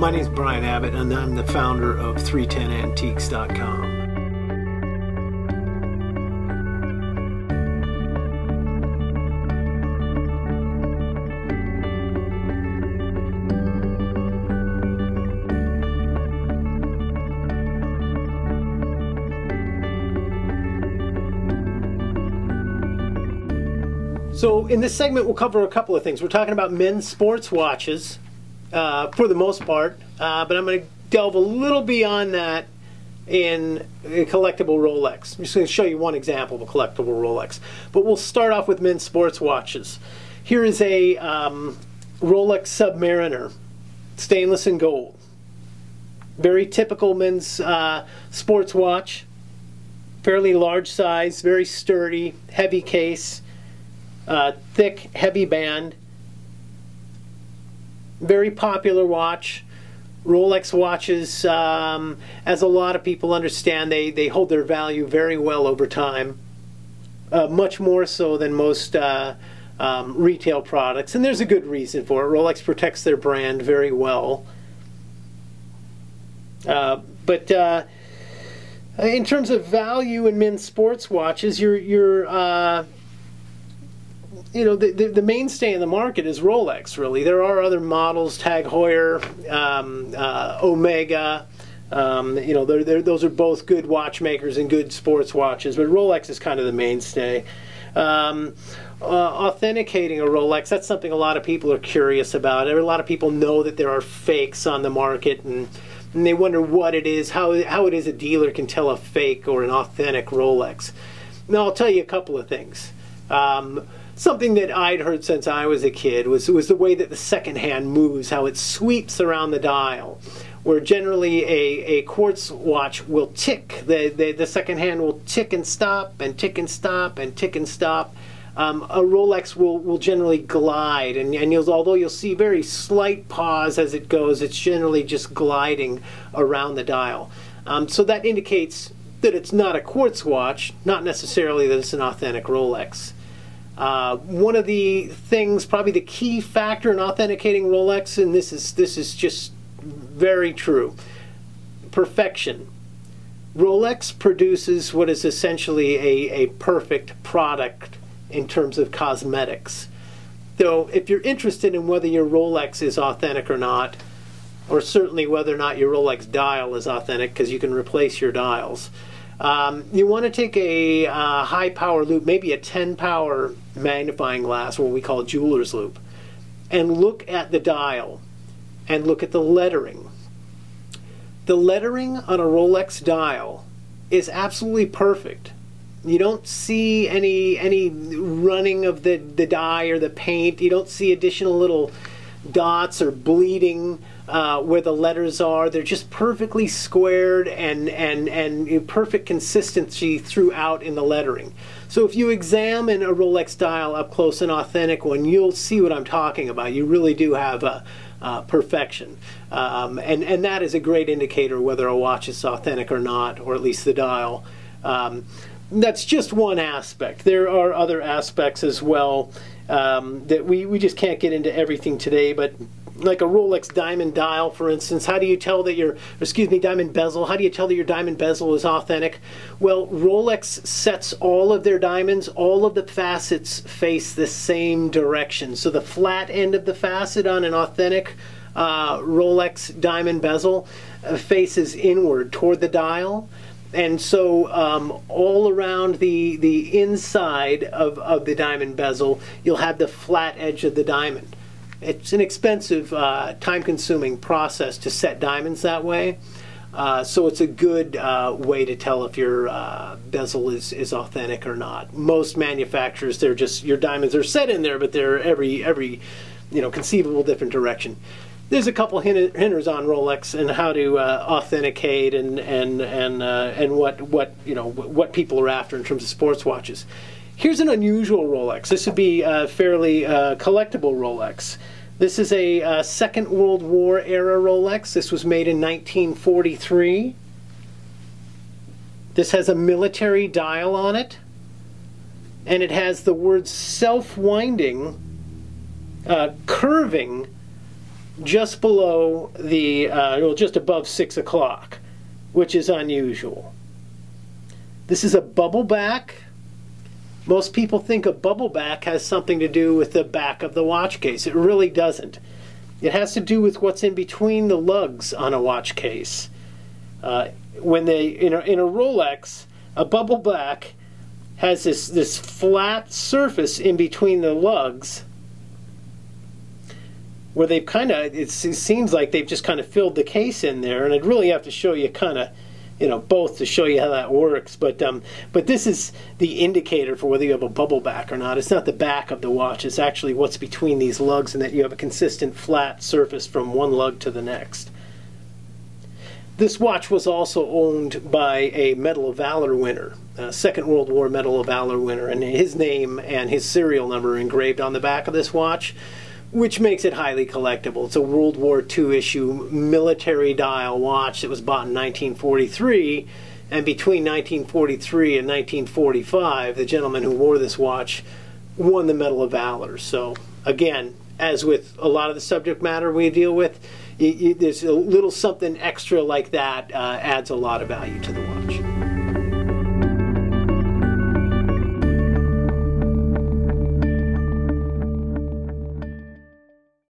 My name is Brian Abbott, and I'm the founder of 310Antiques.com. So in this segment, we'll cover a couple of things. We're talking about men's sports watches for the most part, but I'm going to delve a little beyond that in a collectible Rolex. I'm just going to show you one example of a collectible Rolex. But we'll start off with men's sports watches. Here is a Rolex Submariner, stainless and gold. Very typical men's sports watch. Fairly large size, very sturdy, heavy case. Thick, heavy band. Very popular watch. Rolex watches, as a lot of people understand, they hold their value very well over time. Much more so than most retail products. And there's a good reason for it. Rolex protects their brand very well. But in terms of value in men's sports watches, you know, the mainstay in the market is Rolex, really. There are other models, Tag Heuer, Omega. You know, those are both good watchmakers and good sports watches, but Rolex is kind of the mainstay. Authenticating a Rolex, that's something a lot of people are curious about. A lot of people know that there are fakes on the market, and they wonder what it is, how it is a dealer can tell a fake or an authentic Rolex. Now, I'll tell you a couple of things. Something that I'd heard since I was a kid was the way that the second hand moves, how it sweeps around the dial, where generally a quartz watch will tick. The second hand will tick and stop and tick and stop and tick and stop. A Rolex will generally glide, and although you'll see very slight pause as it goes, it's generally just gliding around the dial. So that indicates that it's not a quartz watch, not necessarily that it's an authentic Rolex. One of the things, probably the key factor in authenticating Rolex, and this is just very true, perfection. Rolex produces what is essentially a perfect product in terms of cosmetics. So if you're interested in whether your Rolex is authentic or not, or certainly whether or not your Rolex dial is authentic, because you can replace your dials, you want to take a high power loupe, maybe a 10 power magnifying glass, what we call a jeweler's loupe, and look at the dial and look at the lettering. The lettering on a Rolex dial is absolutely perfect. You don't see any running of the dye or the paint. You don't see additional little dots or bleeding where the letters are. They're just perfectly squared and perfect consistency throughout in the lettering. So if you examine a Rolex dial up close, an authentic one, you'll see what I'm talking about. You really do have perfection. And that is a great indicator whether a watch is authentic or not, or at least the dial. That's just one aspect. There are other aspects as well that we just can't get into everything today, but like a Rolex diamond dial, for instance, how do you tell that diamond bezel, how do you tell that your diamond bezel is authentic? Well, Rolex sets all of their diamonds, all of the facets face the same direction. So the flat end of the facet on an authentic Rolex diamond bezel faces inward toward the dial. And so all around the inside of the diamond bezel, you'll have the flat edge of the diamond. It's an expensive, time-consuming process to set diamonds that way. So it's a good way to tell if your bezel is authentic or not. Most manufacturers, they're just, your diamonds are set in there, but they're every conceivable different direction. There's a couple hinters on Rolex and how to authenticate and what people are after in terms of sports watches. Here's an unusual Rolex. This would be a fairly collectible Rolex. This is a Second World War era Rolex. This was made in 1943. This has a military dial on it, and it has the words self-winding curving just below the, well, just above 6 o'clock, which is unusual. This is a bubble back. Most people think a bubble back has something to do with the back of the watch case. It really doesn't. It has to do with what's in between the lugs on a watch case. When they, in a Rolex, a bubble back has this flat surface in between the lugs where they've kind of, it seems like they've just kind of filled the case in there, and I'd really have to show you kind of, both to show you how that works. But this is the indicator for whether you have a bubble back or not. It's not the back of the watch. It's actually what's between these lugs, and that you have a consistent flat surface from one lug to the next. This watch was also owned by a Medal of Valor winner, a Second World War Medal of Valor winner, and his name and his serial number are engraved on the back of this watch, which makes it highly collectible. It's a World War II issue military dial watch that was bought in 1943, and between 1943 and 1945, the gentleman who wore this watch won the Medal of Valor. So again, as with a lot of the subject matter we deal with, there's a little something extra like that adds a lot of value to the watch.